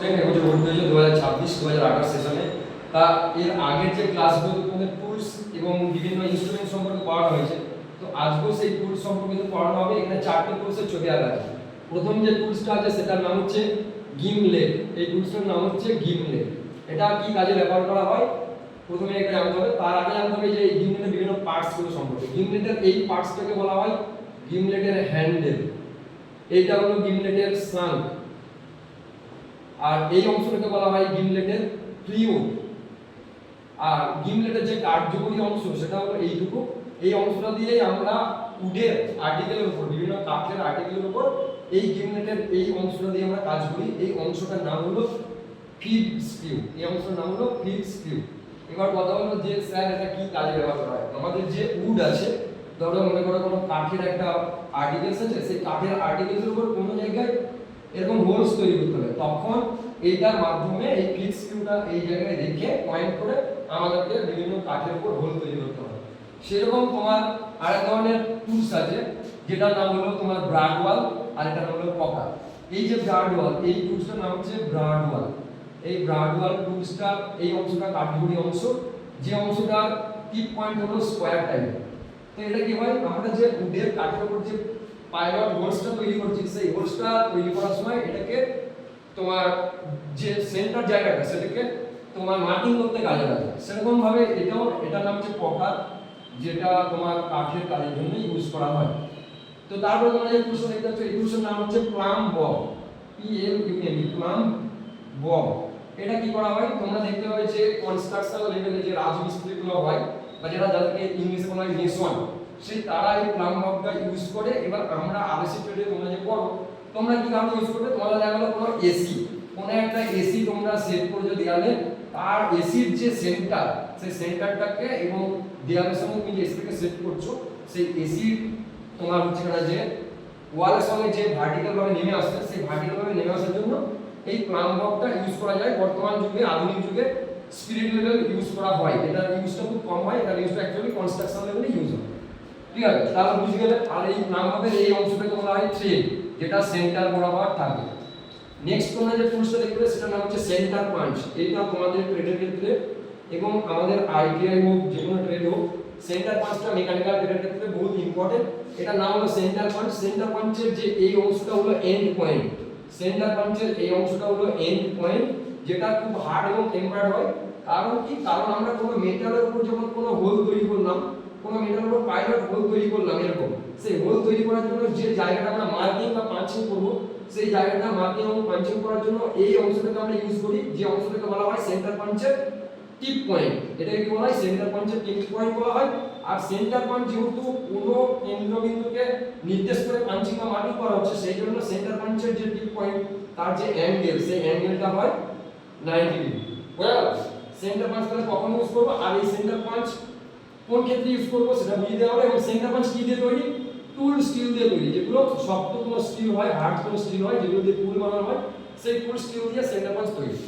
ভর্তি হয়েছে 2026-2028 সেশনে। তা এর আগের যে ক্লাসগুলো তোমাদের টুলস এবং বিভিন্ন ইনস্ট্রুমেন্ট সম্পর্কে পড়ানো হয়েছে, তো আজকেও সেই টুলস সম্পর্কে পড়ানো হবে। এখানে 4টি টুলসের ছবি আঁকা আছে। প্রথম যে টুলসটা আছে সেটার নাম হচ্ছে গিমলেট। এই টুলসটার নাম হচ্ছে গিমলেট। এটা কি কাজে ব্যবহার করা হয় প্রথমে এটা জানতে হবে। তার আগে জানতে হবে যে এই গিমলেটের বিভিন্ন পার্টসগুলো সম্পর্কে। গিমলেটের এই পার্টসটাকে বলা হয় গিমলেটের হ্যান্ডেল, এইটা হলো গিমলেটের শ্রাঙ্ক, আর এই অংশটাকে বলা হয় গিমলেটের ফ্লুইড। আর গিমলেটের যে কার্যকরী অংশ সেটা হলো এইটুকু। এই অংশটা দিয়েই আমরা উডের আর্টিকেলের উপর, বিভিন্ন কাঠের আর্টিকেলের উপর এই গিমলেটের এই অংশটা দিয়ে আমরা কাজ করি। এই অংশটার নাম হলো ফিড স্ক্রু। এই অংশটার নাম হলো ফিড স্ক্রু। এবার কথা হলো যে স্যার এটা কি কাজে ব্যবহার করা হয়। আমাদের যে উড আছে, ধরো মনে করো কোনো কাঠের একটা আর্টিকেলস আছে, সেই কাঠের আর্টিকেলসের উপর কোনো জায়গায় এরকম হোলস তৈরি করতে হবে, তখন এইটার মাধ্যমে এই ফিড স্ক্রুটা এই জায়গায় রেখে পয়েন্ট করে আমাদেরকে বিভিন্ন কাঠের উপর হোল তৈরি করতে হবে। সেরকম তোমার আরেক ধরনের টুলস আছে যেটার নাম হলো তোমার ব্রাড ওয়াল, আর এটার নাম হলো পকার। এই যে ব্রাড ওয়াল, এই টুলসটার নাম হচ্ছে ব্রাড ওয়াল। এই ব্রাড ওয়াল টুলসটা এই অংশটা কাঠগড়ি অংশ, যে অংশটার টিপ পয়েন্ট হলো স্কোয়ার টাইপ। তো এটা কি হয়, আমরা যে উডের কাঠের উপর যে পাইলট হোলসটা তৈরি করছি, সেই হোলসটা তৈরি করার সময় এটাকে তোমার যে সেন্টার জায়গাটা সেটাকে তোমার মার্কিং করতে কাজে লাগে। সেরকম ভাবে এটাও, এটার নাম হচ্ছে পকার, যেটা তোমার কাঠের কাজের জন্য ইউজ করা হয়। তো তারপরে তোমরা যে টুলস দেখতে পাচ্ছ, এই টুলসের নাম হচ্ছে plum Bob, PLUM, plum Bob. এটা কি করা হয়, তোমরা দেখতে পাবে যে কনস্ট্রাকশন লেভেলে যে রাজমিস্ত্রিগুলো হয় বা যারা যাদেরকে ইংলিশে বলা হয় মেসন, সেই তারা এই প্লাম ববটা ইউজ করে। এবার আমরা আরসি ট্রেডে তোমরা যে পড়ো, তোমরা কি কারণে ইউজ করবে, তোমরা দেখা গেল কোনো এসি, কোনো একটা এসি তোমরা সেট করেছো দেয়ালে, আর এসির যে সেন্টার, সেই সেন্টারটাকে এবং দেয়ালের সঙ্গে তুমি যে এসিটাকে সেট করছো, সেই এসির তোমার হচ্ছে না যে ওয়ালের সঙ্গে যে ভার্টিক্যাল ভাবে নেমে আসছে, সেই ভার্টিক্যাল ভাবে নেমে আসার জন্য এই প্লাম ববটা ইউজ করা যায়। বর্তমান যুগে, আধুনিক যুগে স্পিরিট লেভেল ইউজ করা হয়, এটা ইউজটা খুব কম হয়, এটা ইউজটা অ্যাকচুয়ালি কনস্ট্রাকশন লেভেলে ইউজ হয়। ঠিক আছে, তাহলে বুঝে গেলে। আর এই প্লাম ববের এই অংশটাকে বলা হয় থ্রেড, যেটা সেন্টার বরাবর থাকে। নেক্সট তোমরা যে টুলসটা দেখবে সেটার নাম হচ্ছে সেন্টার পাঞ্চ। এইটা তোমাদের ট্রেডের ক্ষেত্রে এবং আমাদের আইটিআই হোক, যে কোনো ট্রেড হোক, সেন্টার পাঞ্চটা মেকানিক্যাল ট্রেডের ক্ষেত্রে বহুত ইম্পর্টেন্ট। এটার নাম হলো সেন্টার পাঞ্চ। সেন্টার পাঞ্চের যে এই অংশটা হলো এন্ড পয়েন্ট, সেন্টার পাঞ্চের এই অংশটা হলো এন্ড পয়েন্ট, যেটা খুব হার্ড এবং টেম্পার্ড হয়। কারণ কি, কারণ আমরা কোনো মেটালের উপর যখন কোনো হোল তৈরি করলাম, কোনো মেটালের উপর পাইলট হোল তৈরি করলাম এরকম, সেই হোল তৈরি করার জন্য যে জায়গাটা আমরা মার্কিং বা পাঞ্চিং করব, সেই জায়গাটা মার্কিং এবং পাঞ্চিং করার জন্য এই অংশটাকে আমরা ইউজ করি, যে অংশটাকে বলা হয় সেন্টার পাঞ্চের টিপ পয়েন্ট। এটাকে কি বলা হয়, সেন্টার পাঞ্চের টিপ পয়েন্ট বলা হয়। আর সেন্টার পয়েন্ট যেহেতু কোনো কেন্দ্রবিন্দুকে নির্দেশ করে পাঞ্চিং বা মার্কিং করা হচ্ছে, সেই জন্য সেন্টার পাঞ্চের যে টিপ পয়েন্ট, তার যে অ্যাঙ্গেল, সেই অ্যাঙ্গেলটা হয় 90 ডিগ্রি। বুঝা গেল? সেন্টার পাঞ্চ তাহলে কখন ইউজ করব, আর এই সেন্টার পাঞ্চ কোন ক্ষেত্রে ইউজ করব সেটা বুঝিয়ে দেওয়া হবে। এবং সেন্টার পাঞ্চ কি দিয়ে তৈরি, টুল স্টিল দিয়ে তৈরি। যেগুলো শক্ত কোনো স্টিল হয়, হার্ড কোনো স্টিল হয়, যেগুলো দিয়ে টুল বানানো হয়, সেই টুল স্টিল দিয়ে সেন্টার পাঞ্চ তৈরি।